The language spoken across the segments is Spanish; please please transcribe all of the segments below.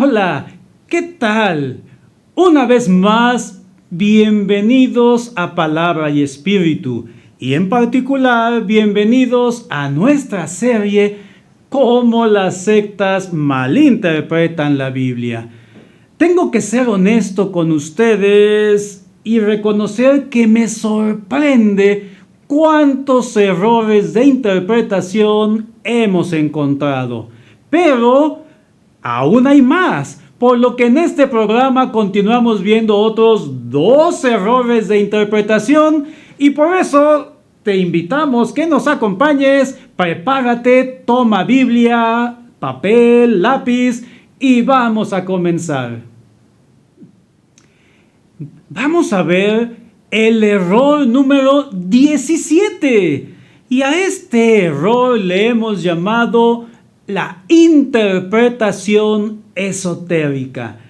Hola, ¿qué tal? Una vez más, bienvenidos a Palabra y Espíritu, y en particular, bienvenidos a nuestra serie Cómo las sectas malinterpretan la Biblia. Tengo que ser honesto con ustedes y reconocer que me sorprende cuántos errores de interpretación hemos encontrado. Pero aún hay más, por lo que en este programa continuamos viendo otros 2 errores de interpretación y por eso te invitamos que nos acompañes. Prepárate, toma Biblia, papel, lápiz y vamos a comenzar. Vamos a ver el error número 17 y a este error le hemos llamado la interpretación esotérica.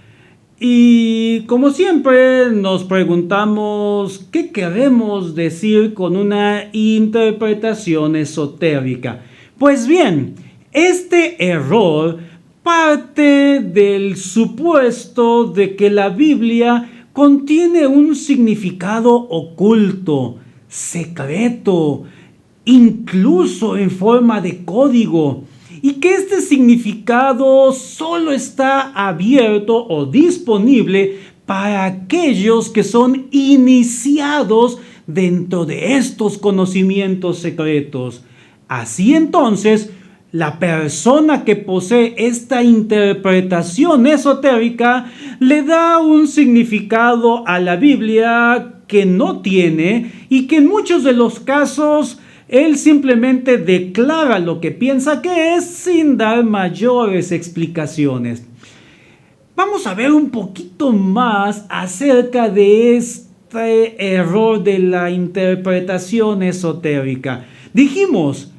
Y como siempre nos preguntamos qué queremos decir con una interpretación esotérica. Pues bien, este error parte del supuesto de que la Biblia contiene un significado oculto, secreto, incluso en forma de código, y que este significado solo está abierto o disponible para aquellos que son iniciados dentro de estos conocimientos secretos. Así entonces, la persona que posee esta interpretación esotérica le da un significado a la Biblia que no tiene y que en muchos de los casos él simplemente declara lo que piensa que es sin dar mayores explicaciones. Vamos a ver un poquito más acerca de este error de la interpretación esotérica. Dijimos,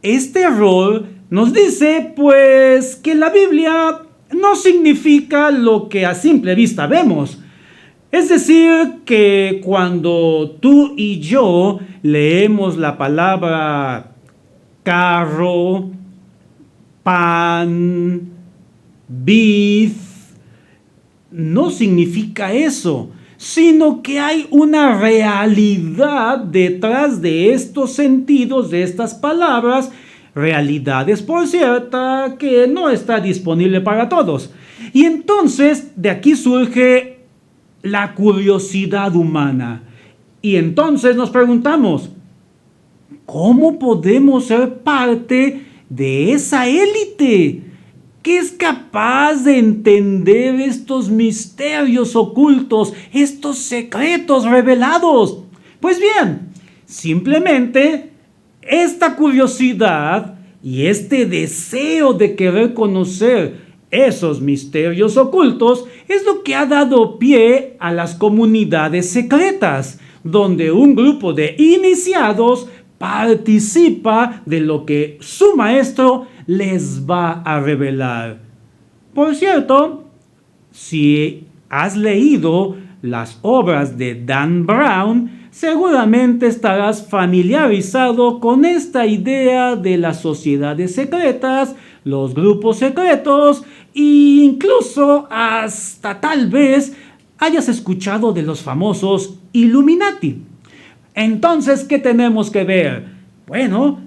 este error nos dice pues que la Biblia no significa lo que a simple vista vemos. Es decir, que cuando tú y yo leemos la palabra carro, pan, vid, no significa eso, sino que hay una realidad detrás de estos sentidos, de estas palabras, realidades, por cierto, que no está disponible para todos. Y entonces, de aquí surge la curiosidad humana. Y entonces nos preguntamos, ¿cómo podemos ser parte de esa élite que es capaz de entender estos misterios ocultos, estos secretos revelados? Pues bien, simplemente esta curiosidad y este deseo de querer conocer esos misterios ocultos es lo que ha dado pie a las comunidades secretas, donde un grupo de iniciados participa de lo que su maestro les va a revelar. Por cierto, si has leído las obras de Dan Brown, seguramente estarás familiarizado con esta idea de las sociedades secretas, los grupos secretos e incluso hasta tal vez hayas escuchado de los famosos Illuminati. Entonces, ¿qué tenemos que ver? Bueno,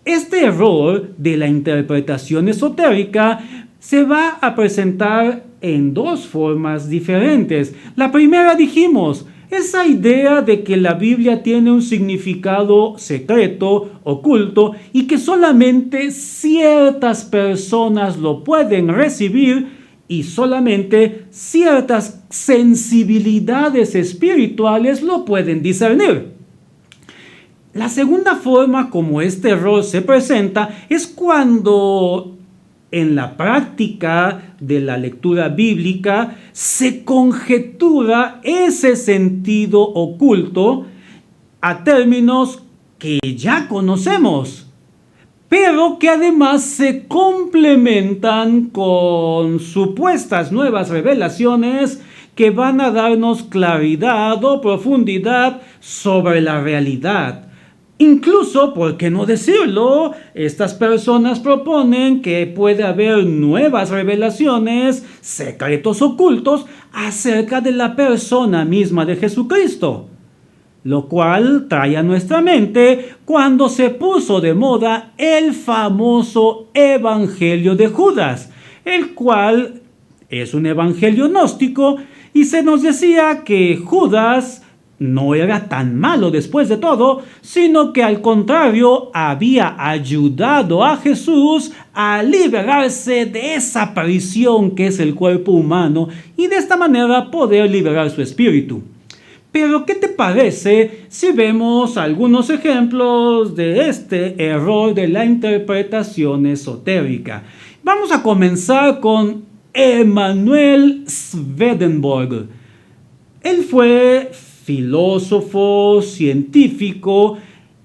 este error de la interpretación esotérica se va a presentar en 2 formas diferentes. La primera, dijimos, esa idea de que la Biblia tiene un significado secreto, oculto, y que solamente ciertas personas lo pueden recibir y solamente ciertas sensibilidades espirituales lo pueden discernir. La segunda forma como este error se presenta es cuando en la práctica de la lectura bíblica se conjetura ese sentido oculto a términos que ya conocemos, pero que además se complementan con supuestas nuevas revelaciones que van a darnos claridad o profundidad sobre la realidad. Incluso, ¿por qué no decirlo? Estas personas proponen que puede haber nuevas revelaciones, secretos ocultos acerca de la persona misma de Jesucristo. Lo cual trae a nuestra mente cuando se puso de moda el famoso Evangelio de Judas, el cual es un evangelio gnóstico, y se nos decía que Judas no era tan malo después de todo, sino que al contrario había ayudado a Jesús a liberarse de esa prisión que es el cuerpo humano y de esta manera poder liberar su espíritu. Pero ¿qué te parece si vemos algunos ejemplos de este error de la interpretación esotérica? Vamos a comenzar con Emanuel Swedenborg. Él fue filósofo, científico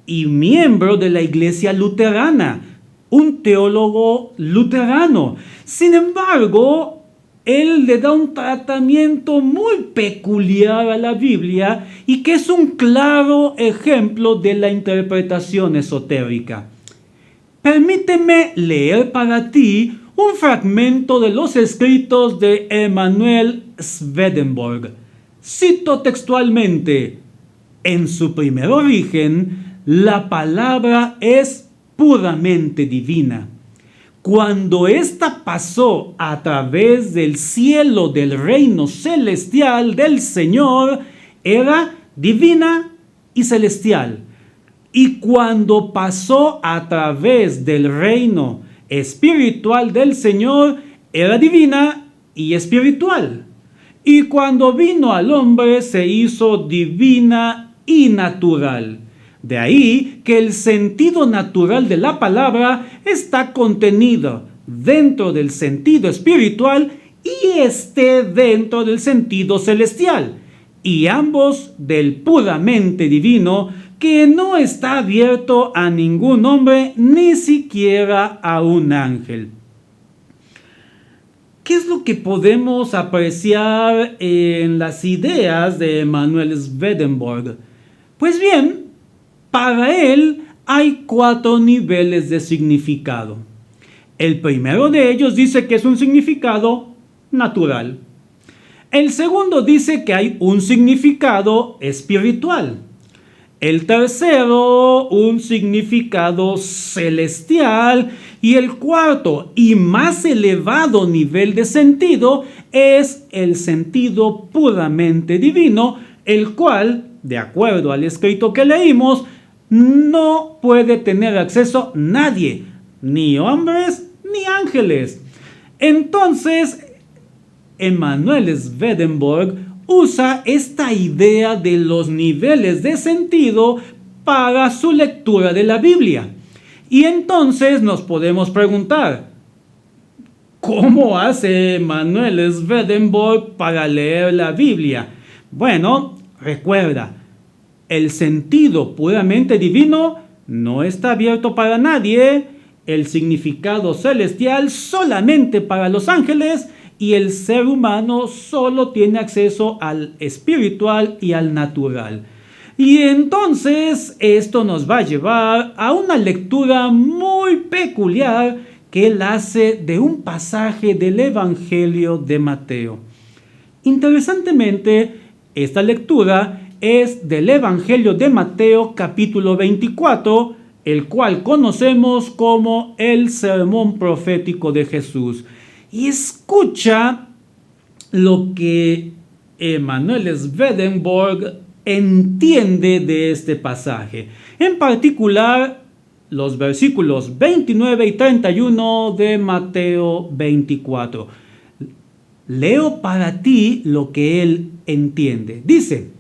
y miembro de la Iglesia Luterana, un teólogo luterano. Sin embargo, él le da un tratamiento muy peculiar a la Biblia y que es un claro ejemplo de la interpretación esotérica. Permíteme leer para ti un fragmento de los escritos de Emanuel Swedenborg. Cito textualmente: en su primer origen, la palabra es puramente divina. Cuando ésta pasó a través del cielo del reino celestial del Señor, era divina y celestial. Y cuando pasó a través del reino espiritual del Señor, era divina y espiritual. Y cuando vino al hombre, se hizo divina y natural. De ahí que el sentido natural de la palabra está contenido dentro del sentido espiritual y dentro del sentido celestial, y ambos del puramente divino, que no está abierto a ningún hombre, ni siquiera a un ángel. ¿Qué es lo que podemos apreciar en las ideas de Emanuel Swedenborg? Pues bien, para él hay 4 niveles de significado. El primero de ellos dice que es un significado natural. El segundo dice que hay un significado espiritual. El tercero, un significado celestial. Y el cuarto y más elevado nivel de sentido es el sentido puramente divino, el cual, de acuerdo al escrito que leímos, no puede tener acceso nadie, ni hombres ni ángeles. Entonces, Emanuel Swedenborg usa esta idea de los niveles de sentido para su lectura de la Biblia. Y entonces nos podemos preguntar, ¿cómo hace Emanuel Swedenborg para leer la Biblia? Bueno, recuerda, el sentido puramente divino no está abierto para nadie, el significado celestial solamente para los ángeles, y el ser humano solo tiene acceso al espiritual y al natural. Y entonces esto nos va a llevar a una lectura muy peculiar que él hace de un pasaje del Evangelio de Mateo. Interesantemente, esta lectura es del Evangelio de Mateo capítulo 24, el cual conocemos como el sermón profético de Jesús. Y escucha lo que Emanuel Swedenborg entiende de este pasaje. En particular, los versículos 29 y 31 de Mateo 24. Leo para ti lo que él entiende. Dice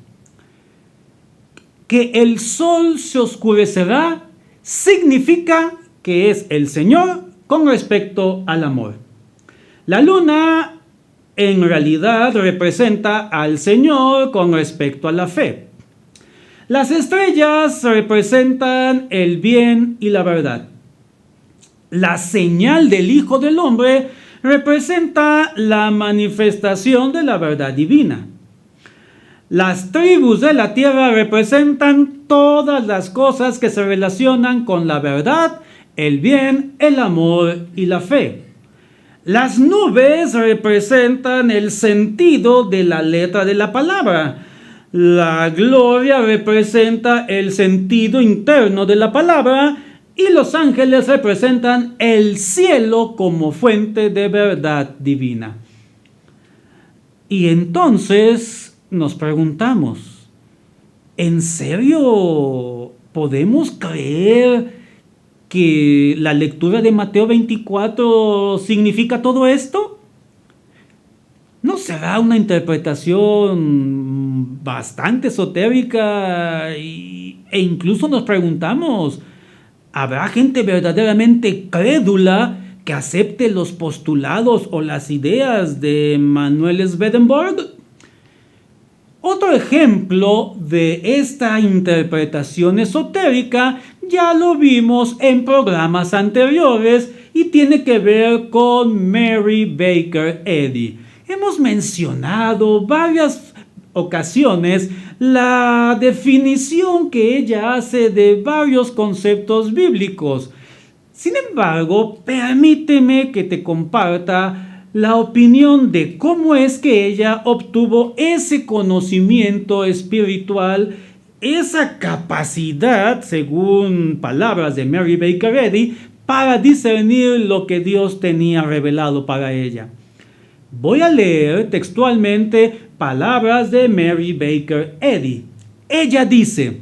que el sol se oscurecerá, significa que es el Señor con respecto al amor. La luna en realidad representa al Señor con respecto a la fe. Las estrellas representan el bien y la verdad. La señal del Hijo del Hombre representa la manifestación de la verdad divina. Las tribus de la tierra representan todas las cosas que se relacionan con la verdad, el bien, el amor y la fe. Las nubes representan el sentido de la letra de la palabra. La gloria representa el sentido interno de la palabra y los ángeles representan el cielo como fuente de verdad divina. Y entonces nos preguntamos, ¿en serio podemos creer que la lectura de Mateo 24 significa todo esto? ¿No será una interpretación bastante esotérica? E incluso nos preguntamos, ¿habrá gente verdaderamente crédula que acepte los postulados o las ideas de Manuel Swedenborg? Otro ejemplo de esta interpretación esotérica ya lo vimos en programas anteriores y tiene que ver con Mary Baker Eddy. Hemos mencionado varias ocasiones la definición que ella hace de varios conceptos bíblicos. Sin embargo, permíteme que te comparta la opinión de cómo es que ella obtuvo ese conocimiento espiritual, esa capacidad, según palabras de Mary Baker Eddy, para discernir lo que Dios tenía revelado para ella. Voy a leer textualmente palabras de Mary Baker Eddy. Ella dice: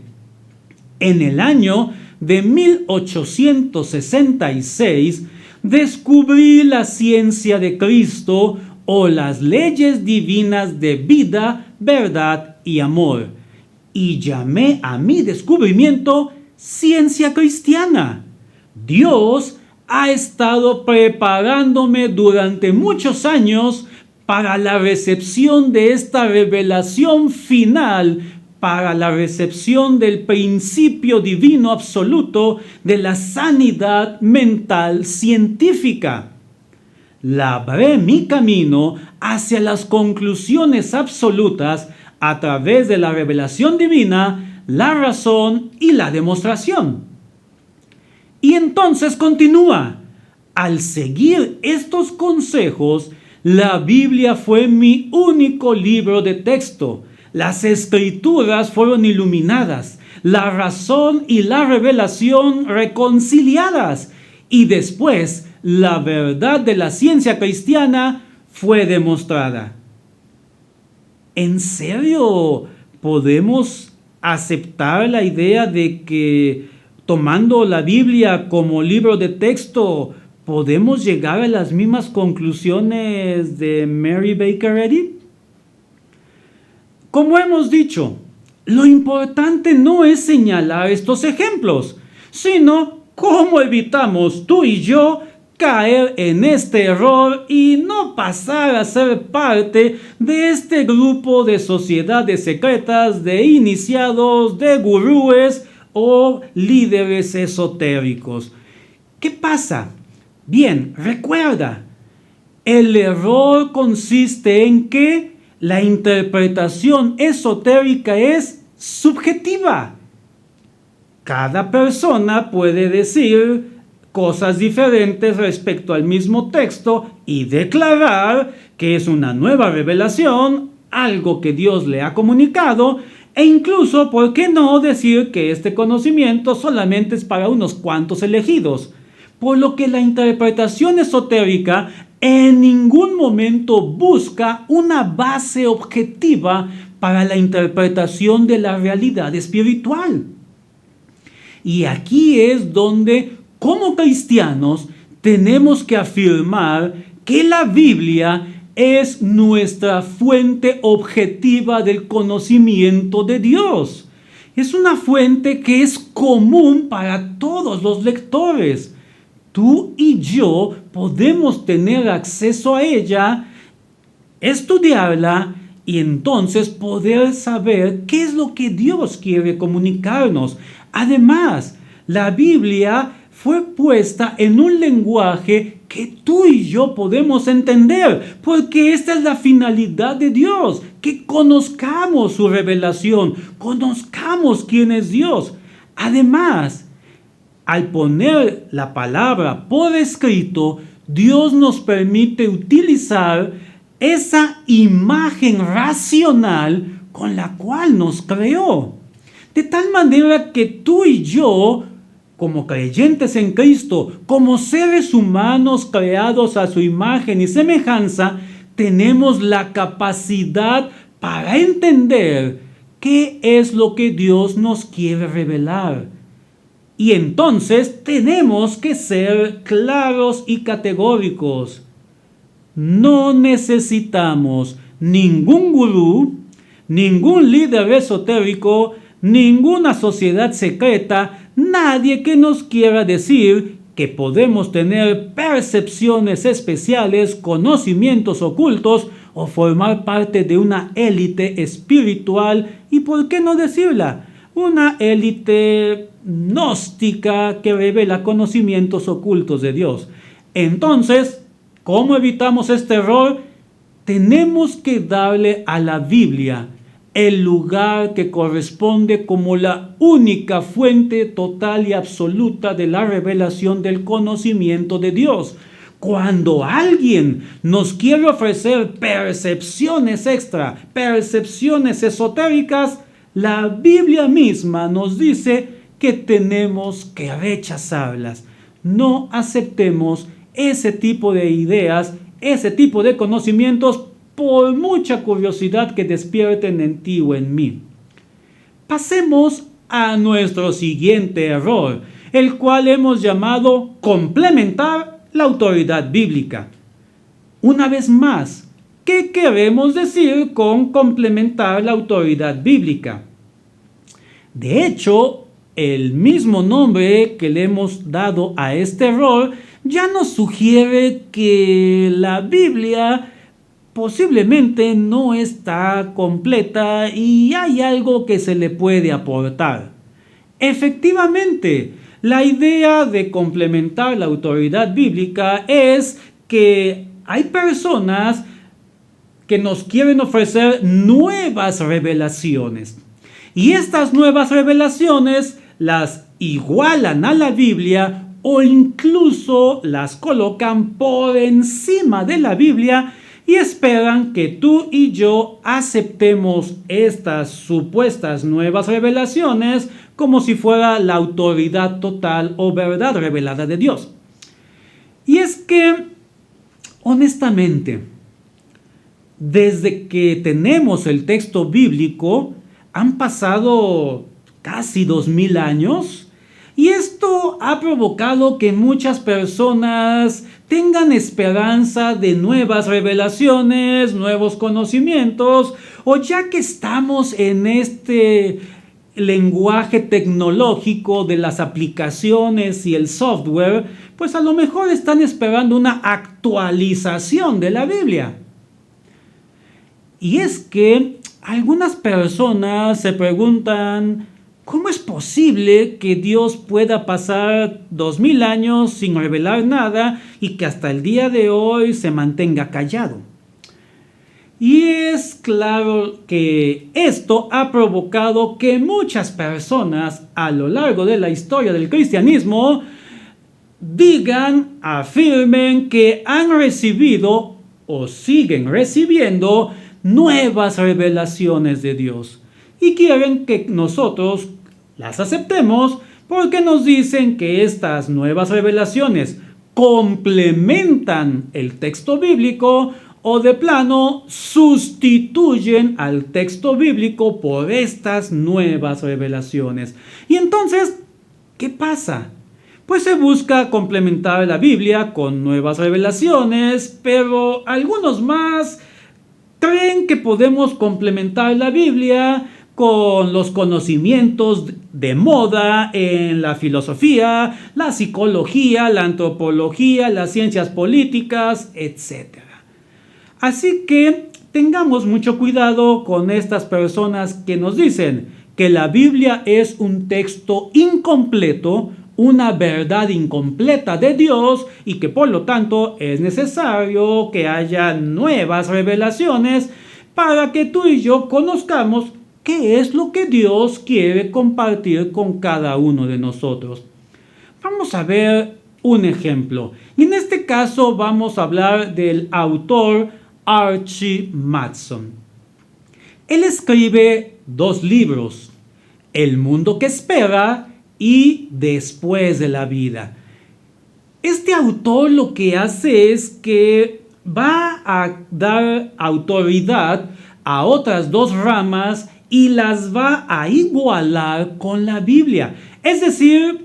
en el año de 1866 descubrí la ciencia de Cristo o las leyes divinas de vida, verdad y amor, y llamé a mi descubrimiento ciencia cristiana. Dios ha estado preparándome durante muchos años para la recepción de esta revelación final, para la recepción del principio divino absoluto de la sanidad mental científica. Labré mi camino hacia las conclusiones absolutas a través de la revelación divina, la razón y la demostración. Y entonces continúa: al seguir estos consejos, la Biblia fue mi único libro de texto. Las escrituras fueron iluminadas, la razón y la revelación reconciliadas, y después la verdad de la ciencia cristiana fue demostrada. ¿En serio podemos aceptar la idea de que, tomando la Biblia como libro de texto, podemos llegar a las mismas conclusiones de Mary Baker Eddy? Como hemos dicho, lo importante no es señalar estos ejemplos, sino cómo evitamos tú y yo caer en este error y no pasar a ser parte de este grupo de sociedades secretas, de iniciados, de gurúes o líderes esotéricos. ¿Qué pasa? Bien, recuerda, el error consiste en que la interpretación esotérica es subjetiva. Cada persona puede decir cosas diferentes respecto al mismo texto y declarar que es una nueva revelación, algo que Dios le ha comunicado, e incluso, ¿por qué no decir que este conocimiento solamente es para unos cuantos elegidos? Por lo que la interpretación esotérica en ningún momento busca una base objetiva para la interpretación de la realidad espiritual. Y aquí es donde, como cristianos, tenemos que afirmar que la Biblia es nuestra fuente objetiva del conocimiento de Dios. Es una fuente que es común para todos los lectores. Tú y yo podemos tener acceso a ella, estudiarla y entonces poder saber qué es lo que Dios quiere comunicarnos. Además, la Biblia fue puesta en un lenguaje que tú y yo podemos entender, porque esta es la finalidad de Dios, que conozcamos su revelación, conozcamos quién es Dios. Además, al poner la palabra por escrito, Dios nos permite utilizar esa imagen racional con la cual nos creó. De tal manera que tú y yo, como creyentes en Cristo, como seres humanos creados a su imagen y semejanza, tenemos la capacidad para entender qué es lo que Dios nos quiere revelar. Y entonces tenemos que ser claros y categóricos. No necesitamos ningún gurú, ningún líder esotérico, ninguna sociedad secreta, nadie que nos quiera decir que podemos tener percepciones especiales, conocimientos ocultos o formar parte de una élite espiritual y, ¿por qué no decirla?, una élite gnóstica que revela conocimientos ocultos de Dios. Entonces, ¿cómo evitamos este error? Tenemos que darle a la Biblia el lugar que corresponde como la única fuente total y absoluta de la revelación del conocimiento de Dios. Cuando alguien nos quiere ofrecer percepciones extra, percepciones esotéricas, la Biblia misma nos dice que tenemos que rechazarlas. No aceptemos ese tipo de ideas, ese tipo de conocimientos, por mucha curiosidad que despierten en ti o en mí. Pasemos a nuestro siguiente error, el cual hemos llamado complementar la autoridad bíblica. Una vez más, ¿qué queremos decir con complementar la autoridad bíblica? De hecho, el mismo nombre que le hemos dado a este error ya nos sugiere que la Biblia posiblemente no está completa y hay algo que se le puede aportar. Efectivamente, la idea de complementar la autoridad bíblica es que hay personas que nos quieren ofrecer nuevas revelaciones. Y estas nuevas revelaciones las igualan a la Biblia o incluso las colocan por encima de la Biblia y esperan que tú y yo aceptemos estas supuestas nuevas revelaciones como si fuera la autoridad total o verdad revelada de Dios. Y es que, honestamente, desde que tenemos el texto bíblico, han pasado casi 2000 años y esto ha provocado que muchas personas tengan esperanza de nuevas revelaciones, nuevos conocimientos, o ya que estamos en este lenguaje tecnológico de las aplicaciones y el software, pues a lo mejor están esperando una actualización de la Biblia. Y es que algunas personas se preguntan, ¿cómo es posible que Dios pueda pasar 2000 años sin revelar nada y que hasta el día de hoy se mantenga callado? Y es claro que esto ha provocado que muchas personas a lo largo de la historia del cristianismo digan, afirmen que han recibido o siguen recibiendo nuevas revelaciones de Dios y quieren que nosotros las aceptemos porque nos dicen que estas nuevas revelaciones complementan el texto bíblico o de plano sustituyen al texto bíblico por estas nuevas revelaciones. Y entonces, ¿qué pasa? Pues se busca complementar la Biblia con nuevas revelaciones, pero algunos más creen que podemos complementar la Biblia con los conocimientos de moda en la filosofía, la psicología, la antropología, las ciencias políticas, etc. Así que tengamos mucho cuidado con estas personas que nos dicen que la Biblia es un texto incompleto una verdad incompleta de Dios y que por lo tanto es necesario que haya nuevas revelaciones para que tú y yo conozcamos qué es lo que Dios quiere compartir con cada uno de nosotros. Vamos a ver un ejemplo. Y en este caso vamos a hablar del autor Archie Matson. Él escribe 2 libros, El mundo que espera y Después de la vida. Este autor lo que hace es que va a dar autoridad a otras 2 ramas y las va a igualar con la Biblia. Es decir,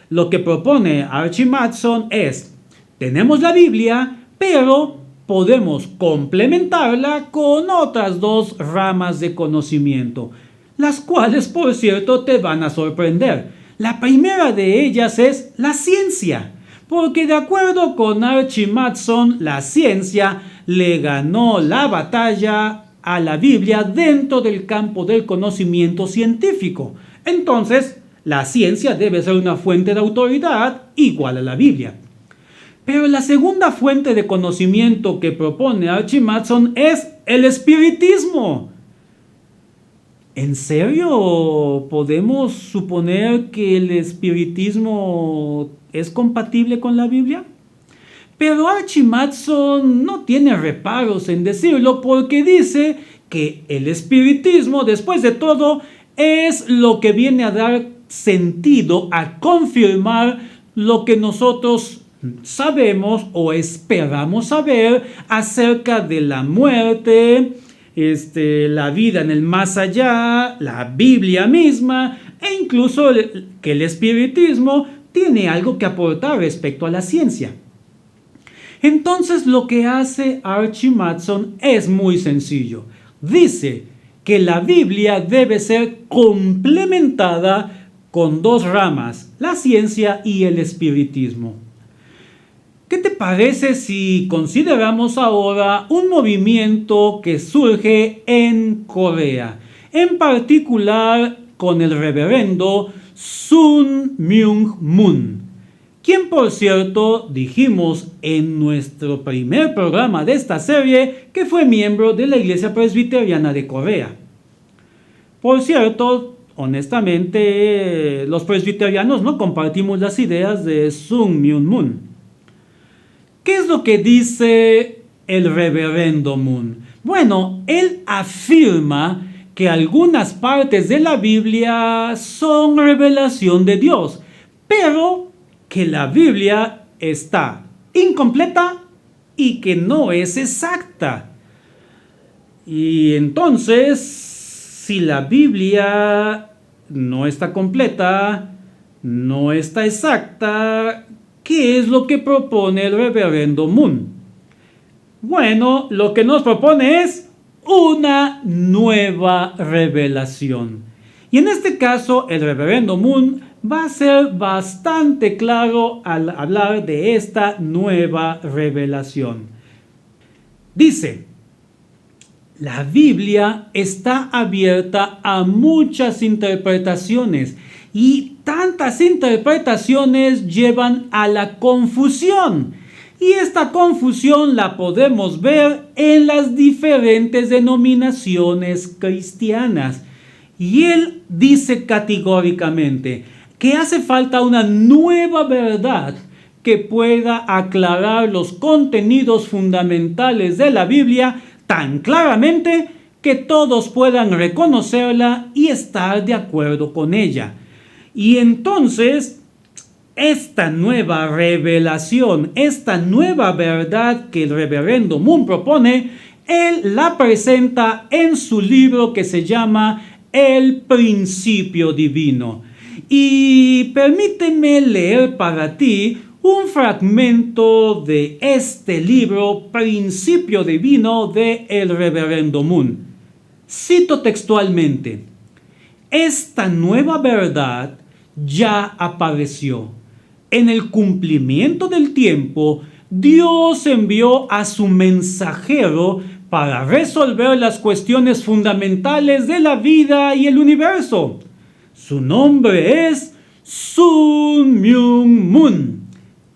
lo que propone Archie Matson es, tenemos la Biblia, pero podemos complementarla con otras 2 ramas de conocimiento, las cuales, por cierto, te van a sorprender. La primera de ellas es la ciencia, porque de acuerdo con Archie Matson, la ciencia le ganó la batalla a la Biblia dentro del campo del conocimiento científico. Entonces, la ciencia debe ser una fuente de autoridad igual a la Biblia. Pero la segunda fuente de conocimiento que propone Archie Matson es el espiritismo. ¿En serio podemos suponer que el espiritismo es compatible con la Biblia? Pero Archie Matson no tiene reparos en decirlo porque dice que el espiritismo, después de todo, es lo que viene a dar sentido, a confirmar lo que nosotros sabemos o esperamos saber acerca de la muerte, la vida en el más allá, la Biblia misma, e incluso que el espiritismo tiene algo que aportar respecto a la ciencia. Entonces lo que hace Archie Matson es muy sencillo. Dice que la Biblia debe ser complementada con 2 ramas, la ciencia y el espiritismo. ¿Qué te parece si consideramos ahora un movimiento que surge en Corea, en particular con el reverendo Sun Myung Moon, quien por cierto dijimos en nuestro primer programa de esta serie que fue miembro de la Iglesia Presbiteriana de Corea? Por cierto, honestamente, los presbiterianos no compartimos las ideas de Sun Myung Moon. ¿Qué es lo que dice el reverendo Moon? Bueno, él afirma que algunas partes de la Biblia son revelación de Dios, pero que la Biblia está incompleta y que no es exacta. Y entonces, si la Biblia no está completa, no está exacta, ¿qué es lo que propone el reverendo Moon? Bueno, lo que nos propone es una nueva revelación. Y en este caso, el reverendo Moon va a ser bastante claro al hablar de esta nueva revelación. Dice, la Biblia está abierta a muchas interpretaciones y tantas interpretaciones llevan a la confusión. Y esta confusión la podemos ver en las diferentes denominaciones cristianas. Y él dice categóricamente que hace falta una nueva verdad que pueda aclarar los contenidos fundamentales de la Biblia tan claramente que todos puedan reconocerla y estar de acuerdo con ella. Y entonces, esta nueva revelación, esta nueva verdad que el reverendo Moon propone, él la presenta en su libro que se llama El Principio Divino. Y permíteme leer para ti un fragmento de este libro, Principio Divino, de el reverendo Moon. Cito textualmente: esta nueva verdad ya apareció. En el cumplimiento del tiempo, Dios envió a su mensajero para resolver las cuestiones fundamentales de la vida y el universo. Su nombre es Sun Myung Moon.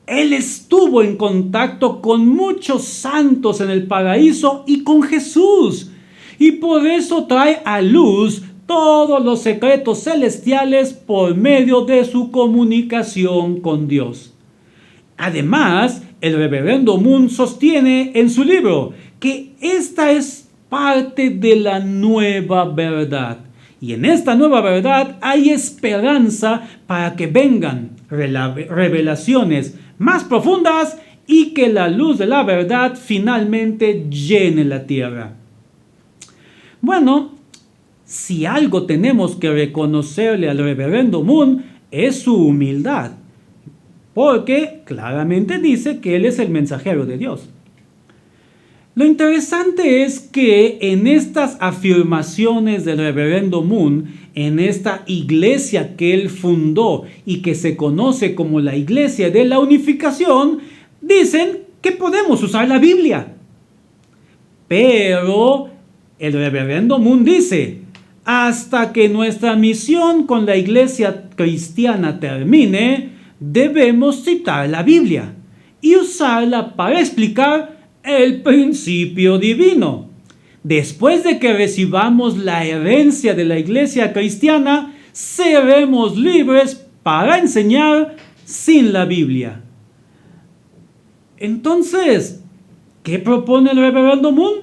Él estuvo en contacto con muchos santos en el paraíso y con Jesús. Y por eso trae a luz todos los secretos celestiales por medio de su comunicación con Dios. Además, el reverendo Moon sostiene en su libro que esta es parte de la nueva verdad. Y en esta nueva verdad hay esperanza para que vengan revelaciones más profundas y que la luz de la verdad finalmente llene la tierra. Bueno, si algo tenemos que reconocerle al reverendo Moon es su humildad, porque claramente dice que él es el mensajero de Dios. Lo interesante es que en estas afirmaciones del reverendo Moon, en esta iglesia que él fundó y que se conoce como la Iglesia de la Unificación, dicen que podemos usar la Biblia. Pero el reverendo Moon dice, hasta que nuestra misión con la iglesia cristiana termine, debemos citar la Biblia y usarla para explicar el principio divino. Después de que recibamos la herencia de la iglesia cristiana, seremos libres para enseñar sin la Biblia. Entonces, ¿qué propone el reverendo Moon?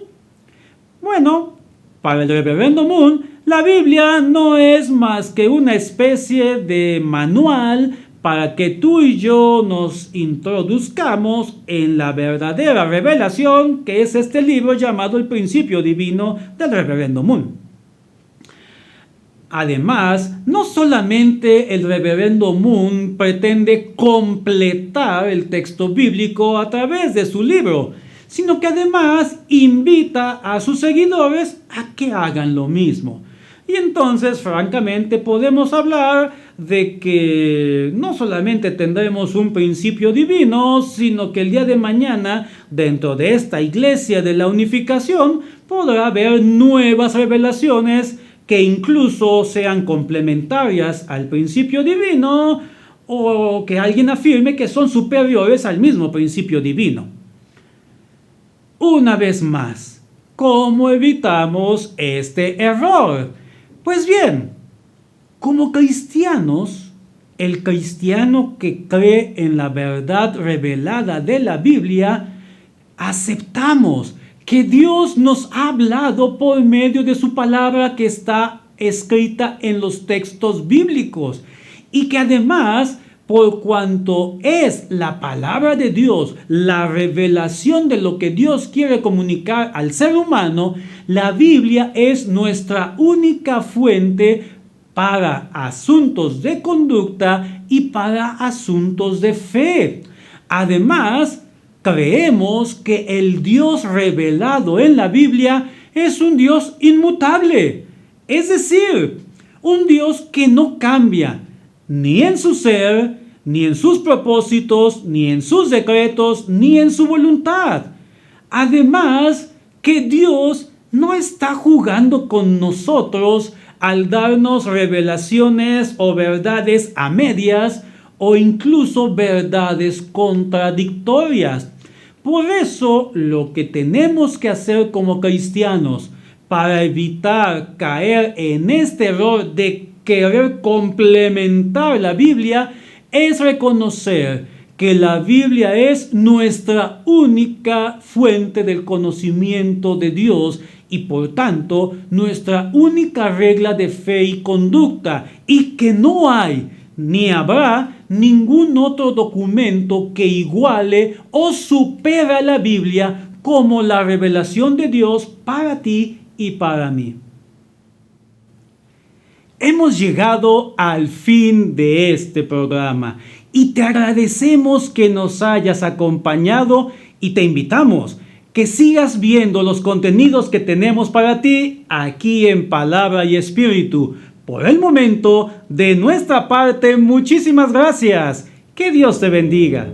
Bueno, para el reverendo Moon, la Biblia no es más que una especie de manual para que tú y yo nos introduzcamos en la verdadera revelación que es este libro llamado El Principio Divino del reverendo Moon. Además, no solamente el reverendo Moon pretende completar el texto bíblico a través de su libro, sino que además invita a sus seguidores a que hagan lo mismo. Y entonces, francamente, podemos hablar de que no solamente tendremos un principio divino, sino que el día de mañana, dentro de esta iglesia de la unificación, podrá haber nuevas revelaciones que incluso sean complementarias al principio divino o que alguien afirme que son superiores al mismo principio divino. Una vez más, ¿cómo evitamos este error? Pues bien, como cristianos, el cristiano que cree en la verdad revelada de la Biblia, aceptamos que Dios nos ha hablado por medio de su palabra que está escrita en los textos bíblicos y que además, por cuanto es la palabra de Dios, la revelación de lo que Dios quiere comunicar al ser humano, la Biblia es nuestra única fuente para asuntos de conducta y para asuntos de fe. Además, creemos que el Dios revelado en la Biblia es un Dios inmutable, es decir, un Dios que no cambia, ni en su ser, ni en sus propósitos, ni en sus decretos, ni en su voluntad. Además, que Dios no está jugando con nosotros al darnos revelaciones o verdades a medias o incluso verdades contradictorias. Por eso, lo que tenemos que hacer como cristianos para evitar caer en este error de querer complementar la Biblia es reconocer que la Biblia es nuestra única fuente del conocimiento de Dios y por tanto nuestra única regla de fe y conducta, y que no hay ni habrá ningún otro documento que iguale o supera la Biblia como la revelación de Dios para ti y para mí. Hemos llegado al fin de este programa y te agradecemos que nos hayas acompañado y te invitamos que sigas viendo los contenidos que tenemos para ti aquí en Palabra y Espíritu. Por el momento, de nuestra parte, muchísimas gracias. Que Dios te bendiga.